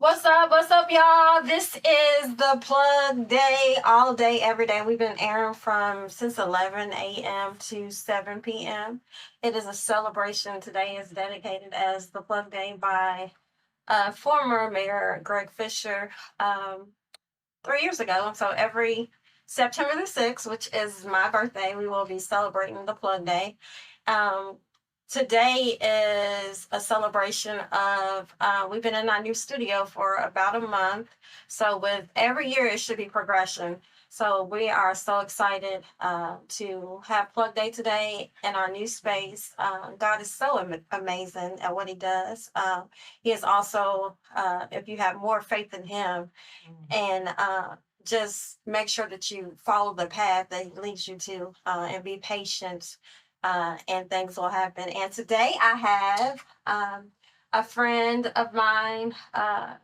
What's up, y'all? This is the plug day, all day, every day. We've been airing from since 11 a.m. to 7 p.m. It is a celebration. Today is dedicated as the plug day by former Mayor Greg Fisher 3 years ago. So every September the 6th, which is my birthday, we will be celebrating the plug day. Um, Today is a celebration of, we've been in our new studio for about a month. So with every year, it should be progression. So we are so excited to have Plug Day today in our new space. God is so amazing at what he does. He is also, if you have more faith in him and just make sure that you follow the path that he leads you to and be patient and things will happen. And today I have a friend of mine, kind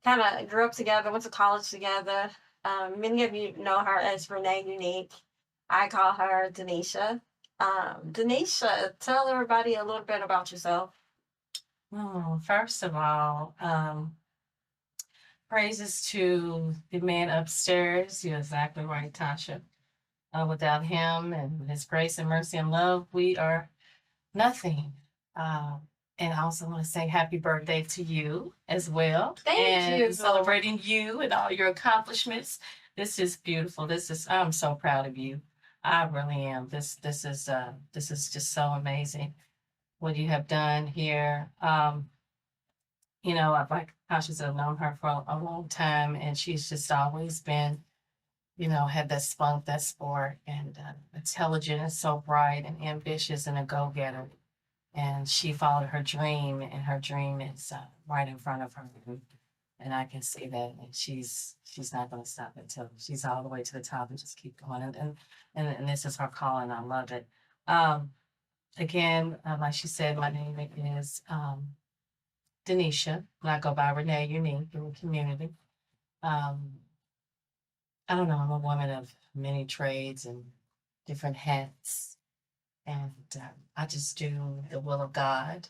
of grew up together, went to college together. Many of you know her as Renee Unique. I call her Denisha. Denisha, tell everybody a little bit about yourself. First of all, praises to the man upstairs. You're exactly right, Tasha. Without him and his grace and mercy and love, we are nothing. Um, and I also want to say happy birthday to you as well. Thank you. Celebrating you and all your accomplishments. This is beautiful. I'm so proud of you. I really am. This is just so amazing what you have done here. I've like Tasha said, I've known her for a long time, and she's just always been, had that spunk, that sport, and intelligent and so bright and ambitious and a go getter. And she followed her dream, and her dream is right in front of her. And I can see that, and she's not going to stop until she's all the way to the top and just keep going. And this is her calling. I love it. Again, like she said, my name is Denisha, and I go by Renee Unique in the community. Um, I don't know, I'm a woman of many trades and different hats, and I just do the will of God.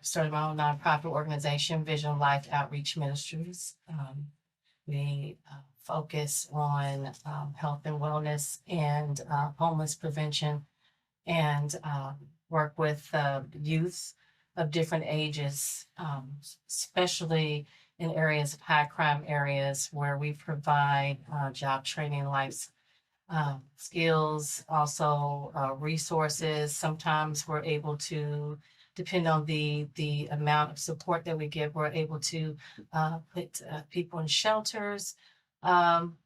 Started my own nonprofit organization, Vision Life Outreach Ministries. We focus on health and wellness and homeless prevention and work with youth of different ages, especially in areas of high crime areas where we provide job training, life skills, also resources. Sometimes we're able to, depend on the amount of support that we give, we're able to put people in shelters. Um,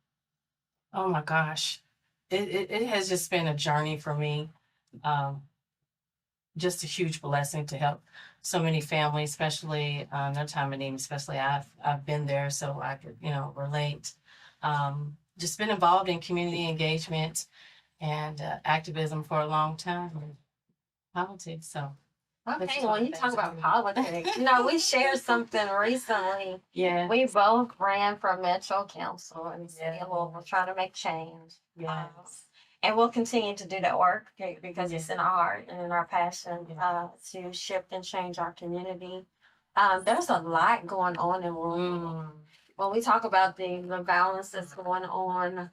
oh my gosh, it has just been a journey for me. Um, just a huge blessing to help so many families, especially their time of need. Especially I've been there, so I could relate. Just been involved in community engagement and activism for a long time, and politics. So Okay, when you talk about politics, we shared something recently. yeah, We both ran for Metro Council and still we're trying to make change. yes, And we'll continue to do that work because it's in our heart and in our passion to shift and change our community. There's a lot going on in when we talk about the violence that's going on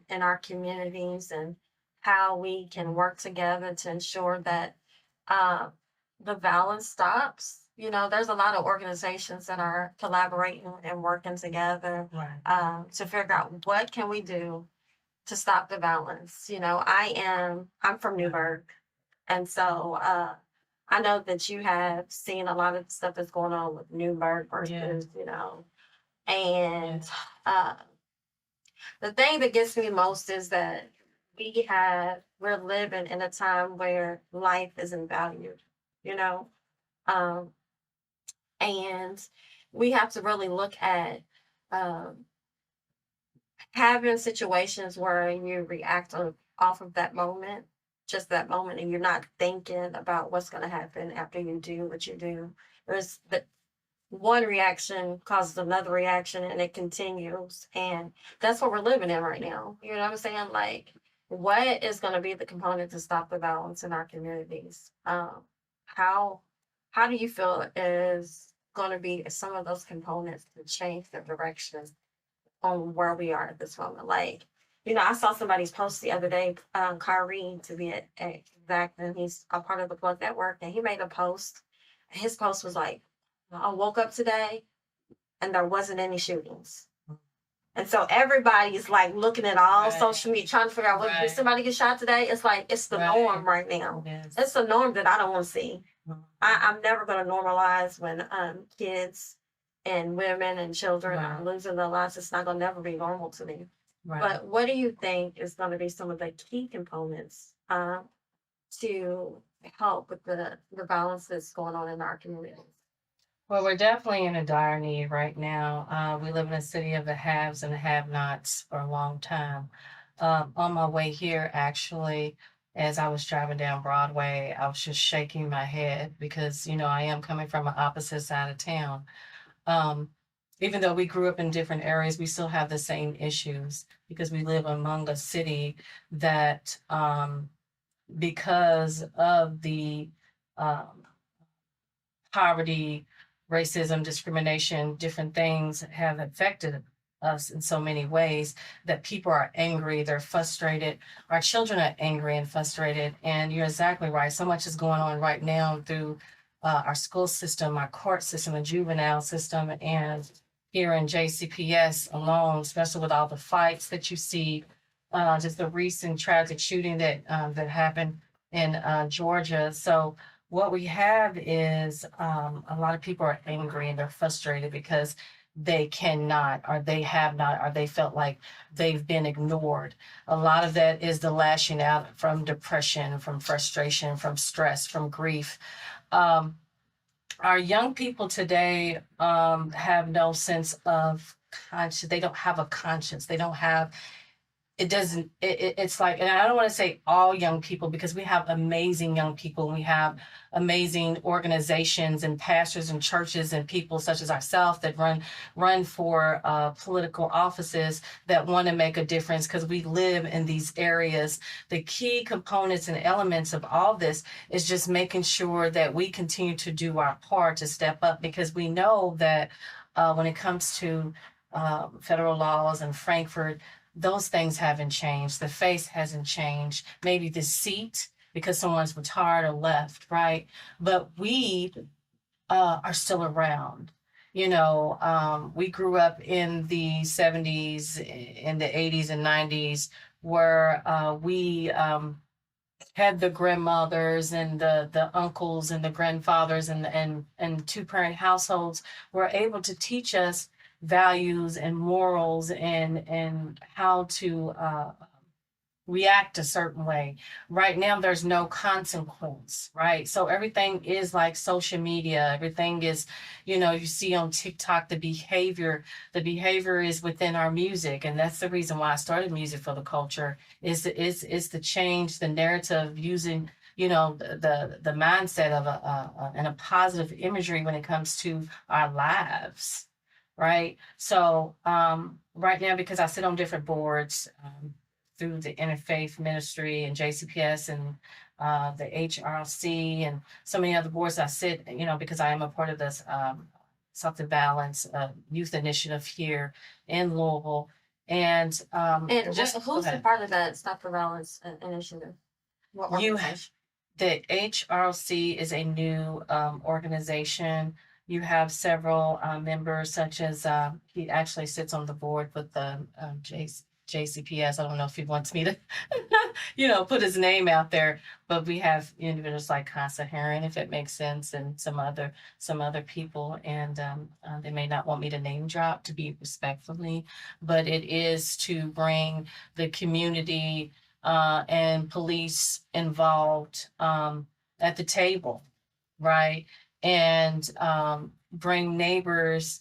in our communities and how we can work together to ensure that uh, the violence stops. There's a lot of organizations that are collaborating and working together right, to figure out what can we do to stop the violence. I'm from Newburgh, and so I know that you have seen a lot of stuff that's going on with Newburgh yeah, versus, and uh, the thing that gets me most is that we're living in a time where life isn't valued, you know, um, and we have to really look at um, having situations where you react off of that moment, just that moment, and you're not thinking about what's going to happen after you do what you do. There's the one reaction causes another reaction and it continues. And that's what we're living in right now. You know what I'm saying? Like, what is going to be the component to stop the violence in our communities? How how do you feel is going to be some of those components to change the direction on where we are at this moment. Like, I saw somebody's post the other day, Kyrie to be exact, and he's a part of the Plug Network, and he made a post. And his post was like, I woke up today and there wasn't any shootings. And so everybody's like looking at all social media, trying to figure out did somebody get shot today? It's like it's the norm right now. Yes. It's the norm that I don't want to see. I'm never going to normalize when kids and women and children are losing their lives. It's not going to never be normal to me. Right. But what do you think is going to be some of the key components to help with the violence that's going on in our communities? Well, we're definitely in a dire need right now. We live in a city of the haves and the have-nots for a long time. On my way here, actually, as I was driving down Broadway, I was just shaking my head because, I am coming from an opposite side of town. Even though we grew up in different areas, we still have the same issues because we live among a city that, because of the poverty, racism, discrimination, different things have affected us in so many ways that people are angry, they're frustrated. Our children are angry and frustrated. And you're exactly right. So much is going on right now through our school system, our court system, the juvenile system, and here in JCPS alone, especially with all the fights that you see, just the recent tragic shooting that happened in Georgia. So what we have is a lot of people are angry and they're frustrated because they cannot, or they have not, or they felt like they've been ignored. A lot of that is the lashing out from depression, from frustration, from stress, from grief. Our young people today have no sense of conscience. They don't have a conscience. They don't have it's like, and I don't want to say all young people because we have amazing young people. We have amazing organizations and pastors and churches and people such as ourselves that run for political offices that want to make a difference because we live in these areas. The key components and elements of all this is just making sure that we continue to do our part to step up, because we know that when it comes to federal laws and Frankfurt, those things haven't changed. The face hasn't changed. Maybe the seat because someone's retired or left, right? But we are still around. We grew up in the 70s, in the 80s and 90s, where we had the grandmothers and the uncles and the grandfathers and two-parent households were able to teach us values and morals and how to react a certain way. Right now, there's no consequence, right? So everything is like social media. Everything is, you see on TikTok, the behavior is within our music. And that's the reason why I started Music for the Culture is to change the narrative using the mindset of and a positive imagery when it comes to our lives. Right. So right now, because I sit on different boards through the Interfaith Ministry and JCPS and the HRC and so many other boards I sit, because I am a part of this Something Balance youth initiative here in Louisville. And just who's a part of that Stop the Violence initiative? What organization? The HRC is a new organization. You have several members, such as he actually sits on the board with the JCPS. I don't know if he wants me to, put his name out there, but we have individuals like Casa Heron, if it makes sense, and some other people. And they may not want me to name drop to be respectfully, but it is to bring the community and police involved at the table, right? And bring neighbors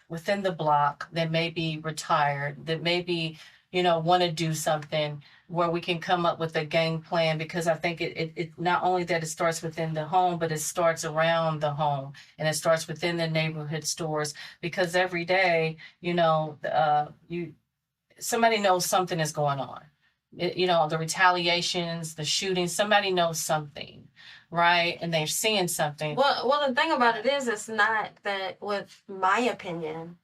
within the block that may be retired, that maybe, want to do something where we can come up with a game plan, because I think it not only that it starts within the home, but it starts around the home and it starts within the neighborhood stores, because every day, somebody knows something is going on. The retaliations, the shootings, somebody knows something. right? And they're seeing something. Well, the thing about it is, it's not that, with my opinion,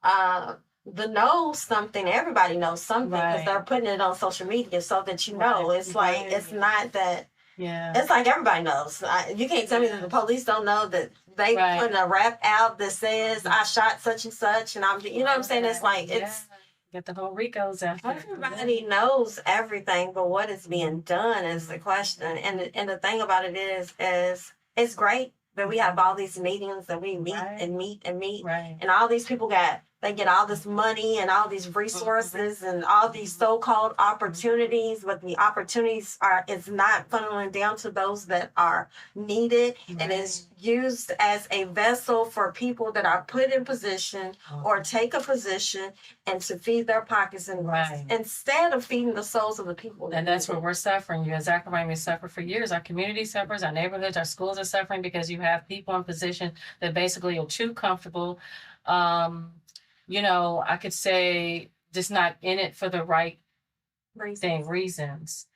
the know something, everybody knows something because they're putting it on social media so that you know. It's like, it's not that, it's like everybody knows. You can't tell me that the police don't know that they putting a rap out that says I shot such and such, and I'm, you know what I'm saying? It's like, it's, get the whole Ricos out there. everybody knows everything, but what is being done is the question. And the thing about it is it's great that we have all these meetings and we meet and meet and meet, and all these people they get all this money and all these resources and all these so-called opportunities, but the opportunities is not funneling down to those that are needed, and is used as a vessel for people that are put in position or take a position and to feed their pockets, and instead of feeding the souls of the people. And that's where we're suffering. You and Zachariah, we suffer for years. Our community suffers, our neighborhoods, our schools are suffering because you have people in position that basically are too comfortable. You know, I could say just not in it for the right reasons.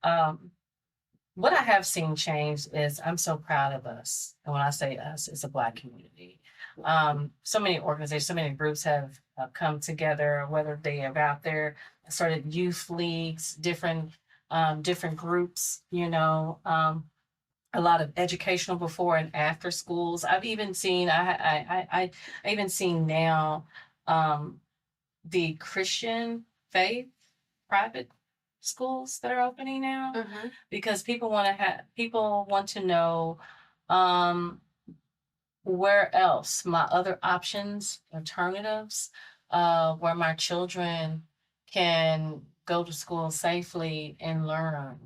What I have seen change is I'm so proud of us. And when I say us, it's a Black community. So many organizations, so many groups have come together, whether they have out there started youth leagues, different groups, you know, a lot of educational before and after schools. I've even seen, I even seen now, the Christian faith private schools that are opening now, because people want to know, where else, my other options, alternatives, where my children can go to school safely and learn.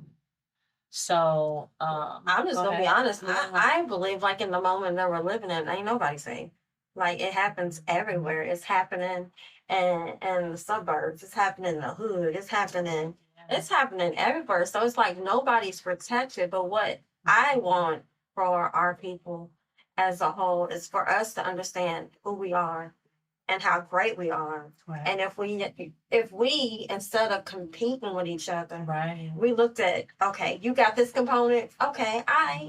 So, I'm just gonna be honest. I believe, like, in the moment that we're living in, ain't nobody safe. Like, it happens everywhere. It's happening in the suburbs. It's happening in the hood. It's happening everywhere. So it's like nobody's protected. But what I want for our people as a whole is for us to understand who we are and how great we are. And if we instead of competing with each other, we looked at, okay, you got this component, okay,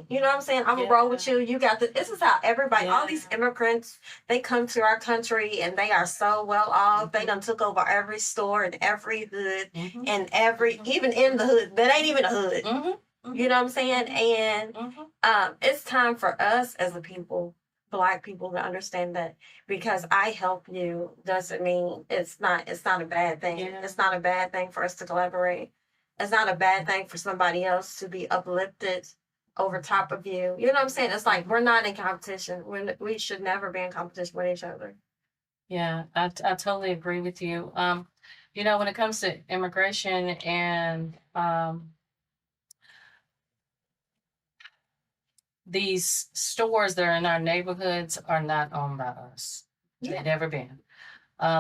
you know what I'm saying, I'm gonna roll with you, you got this is how everybody, all these immigrants, they come to our country and they are so well off. They done took over every store and every hood and even in the hood that ain't even a hood. You know what I'm saying? And it's time for us as a people, Black people, to understand that because I help you doesn't mean it's not a bad thing. It's not a bad thing for us to collaborate. It's not a bad thing for somebody else to be uplifted over top of you. You know what I'm saying? It's like we're not in competition. We should never be in competition with each other. Yeah, I totally agree with you. You know, when it comes to immigration and these stores that are in our neighborhoods are not owned by us. They've never been.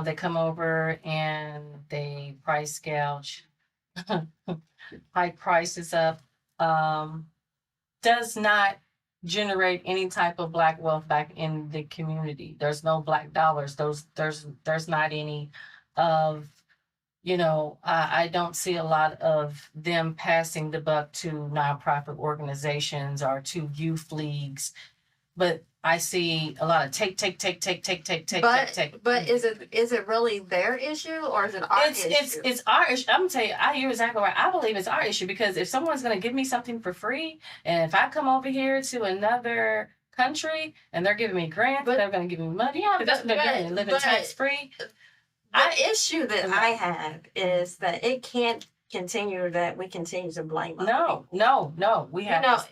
They come over and they price gouge, hike prices up, does not generate any type of Black wealth back in the community. There's no Black dollars. There's not any of, you know, I don't see a lot of them passing the buck to nonprofit organizations or to youth leagues, but I see a lot of take. But is it really their issue or is it our issue? It's our issue. I'm gonna tell you, I hear exactly right. I believe it's our issue because if someone's gonna give me something for free, and if I come over here to another country and they're giving me grants, they're gonna give me money, they're living tax free. The issue that I have is that it can't continue that we continue to blame other people. No. We have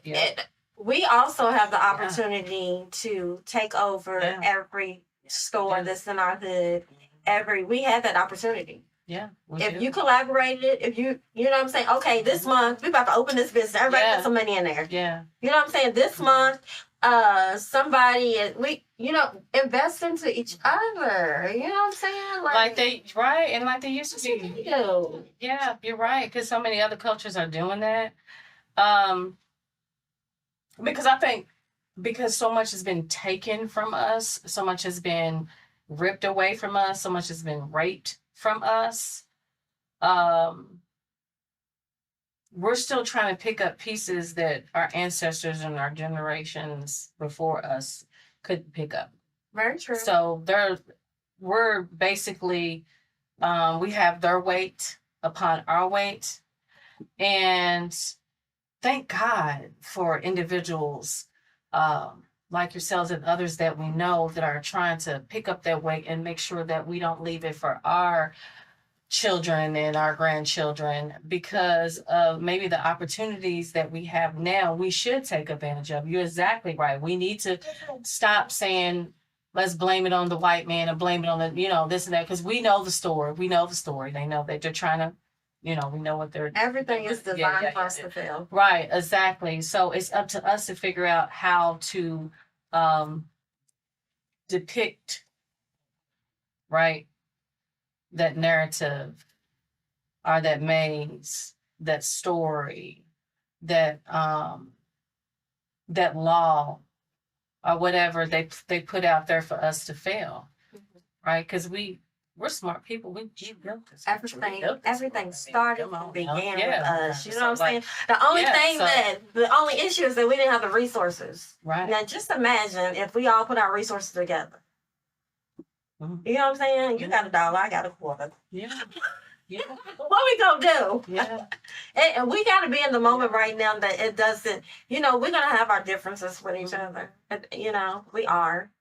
we also have the opportunity to take over every store that's in our hood. We have that opportunity. Yeah. If you collaborated, you know what I'm saying? Okay, this month we about to open this business. Everybody put some money in there. Yeah. You know what I'm saying? This month, somebody invest into each other. You know what I'm saying? Like they used to be. Yeah, you're right. Because so many other cultures are doing that. Because I think because so much has been taken from us, so much has been ripped away from us, so much has been raped from us. we're still trying to pick up pieces that our ancestors and our generations before us couldn't pick up. Very true. So we're basically, we have their weight upon our weight. And thank God for individuals like yourselves and others that we know that are trying to pick up that weight and make sure that we don't leave it for our children and our grandchildren, because of maybe the opportunities that we have now, we should take advantage of. You're exactly right. We need to stop saying, let's blame it on the white man and blame it on the, this and that, because we know the story. We know the story. They know that they're trying to, we know what they're. Everything is designed for us to fail. Right, exactly. So it's up to us to figure out how to depict, right, that narrative or that maze, that story, that that law or whatever they put out there for us to fail, right? Because we're smart people. We built this. Everything started and began with us. You know what I'm saying? The The only issue is that we didn't have the resources. Right. Now, just imagine if we all put our resources together. Mm-hmm. You know what I'm saying? You got $1, I got $0.25. Yeah. Yeah. What we gonna do? Yeah. And we gotta be in the moment right now that it doesn't. We're gonna have our differences with each other. And, we are.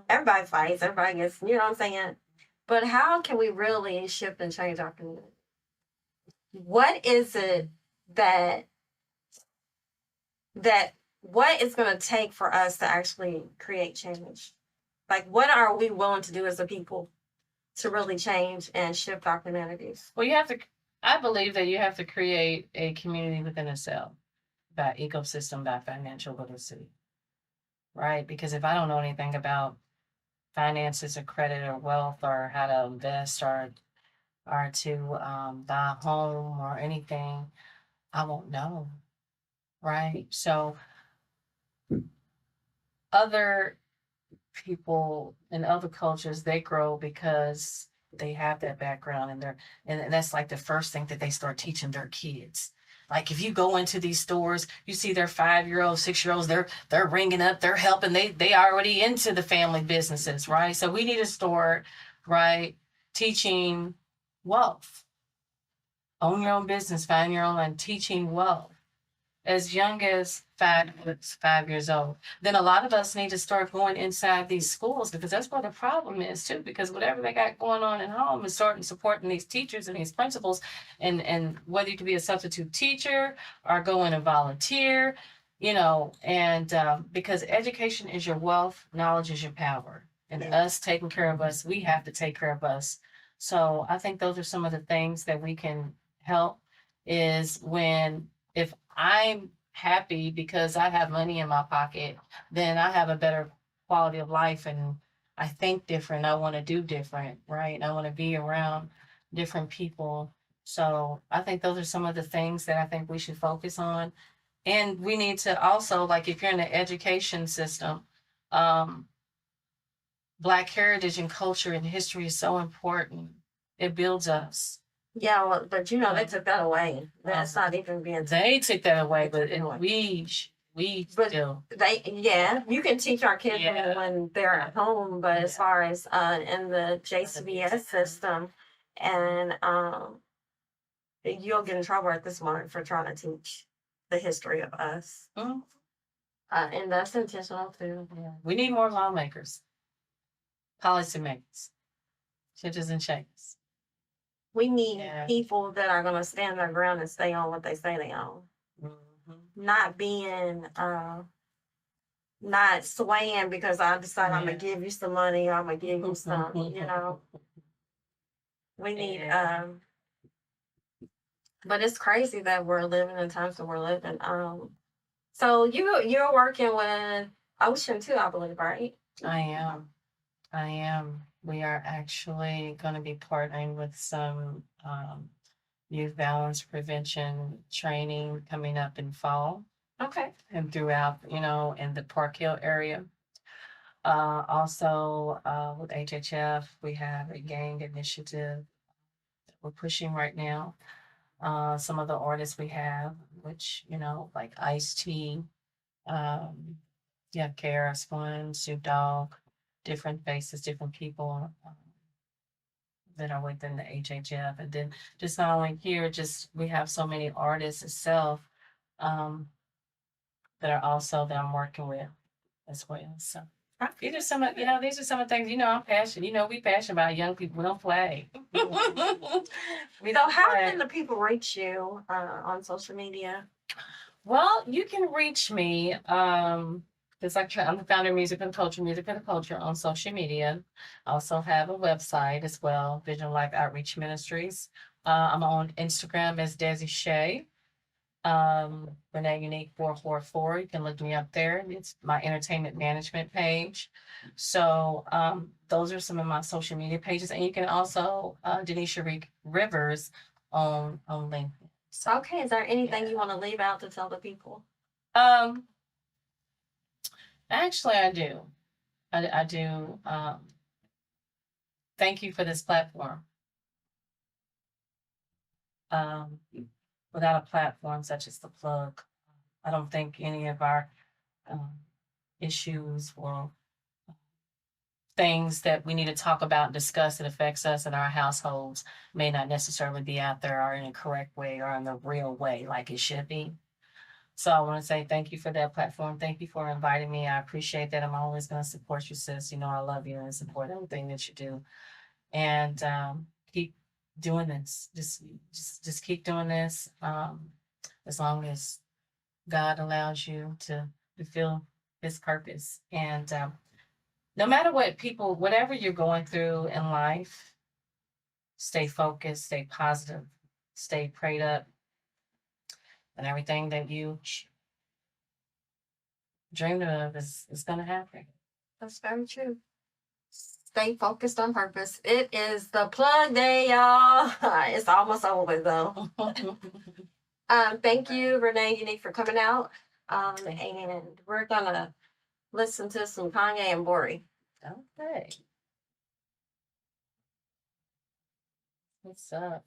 Everybody fights. Everybody gets. You know what I'm saying? But how can we really shift and change our community? What is it that what is going to take for us to actually create change? Like, what are we willing to do as a people to really change and shift our communities? Well, I believe that you have to create a community within itself by ecosystem, by financial literacy, right? Because if I don't know anything about finances or credit or wealth or how to invest or to buy a home or anything, I won't know, right? So other people in other cultures, they grow because they have that background and that's like the first thing that they start teaching their kids. Like if you go into these stores, you see their 5-year-olds, 6-year-olds, they're ringing up, they're helping, they already into the family businesses, right? So we need to start, right, teaching wealth. Own your own business, find your own, and teaching wealth as young as 5 years old. Then a lot of us need to start going inside these schools, because that's where the problem is too, because whatever they got going on at home is starting supporting these teachers and these principals, and whether you can be a substitute teacher or go in and volunteer, and because education is your wealth, knowledge is your power, and us taking care of us, we have to take care of us. So I think those are some of the things that we can help, is if I'm happy because I have money in my pocket, then I have a better quality of life and I think different. I want to do different, right? I want to be around different people. So I think those are some of the things that I think we should focus on. And we need to also, like if you're in the education system, Black heritage and culture and history is so important. It builds us. Yeah, well, but they took that away. That's not even being. They took that away, but we But still. you can teach our kids when they're at home, but as far as in the JCBS system, and you'll get in trouble at this moment for trying to teach the history of us. And that's intentional too. Yeah. We need more lawmakers, policymakers, judges and shakers. We need people that are going to stand their ground and stay on what they say they own. Mm-hmm. Not being, not swaying because I decide I'm going to give you some money or I'm going to give you some, We need, but it's crazy that we're living in times that we're living. So you're working with Ocean too, I believe, right? I am. We are actually going to be partnering with some youth violence prevention training coming up in fall. Okay. And throughout, in the Park Hill area. Also, with HHF, we have a gang initiative that we're pushing right now. some of the artists we have, which, you know, like Ice-T, um, yeah, KRS One, Snoop Dogg, different faces, different people that are within the HHF. And then just not only here, just we have so many artists itself um, that are also that I'm working with as well. So these are some of, you know, these are some of the things, you know, I'm passionate. You know, we passionate about young people. We don't play. We So don't how play. can the people reach you on social media? Well, you can reach me. It's like I'm the founder of Music for the Culture on social media. I also have a website as well, Vision Life Outreach Ministries. I'm on Instagram as Desi Shay. Renee Unique 444. You can look me up there. It's my entertainment management page. So those are some of my social media pages. And you can also Denisha Rivers on LinkedIn. So, Okay, is there anything you want to leave out to tell the people? um actually I do. I do thank you for this platform. Um Without a platform such as the plug, I don't think any of our um, issues or things that we need to talk about and discuss that affects us in our households may not necessarily be out there or in a correct way or in the real way like it should be. So I want to say thank you for that platform. Thank you for inviting me. I appreciate that. I'm always going to support you, sis. You know I love you and support everything that you do. And keep doing this. Just keep doing this. As long as God allows you to fulfill His purpose. And no matter what people, whatever you're going through in life, stay focused, stay positive, stay prayed up, and everything that you dreamed of is going to happen. That's very true. Stay focused on purpose. It is the plug day, y'all. It's almost over though. Thank you, Renee Unique, for coming out. And we're gonna listen to some Kanye and Bori. Okay. What's up?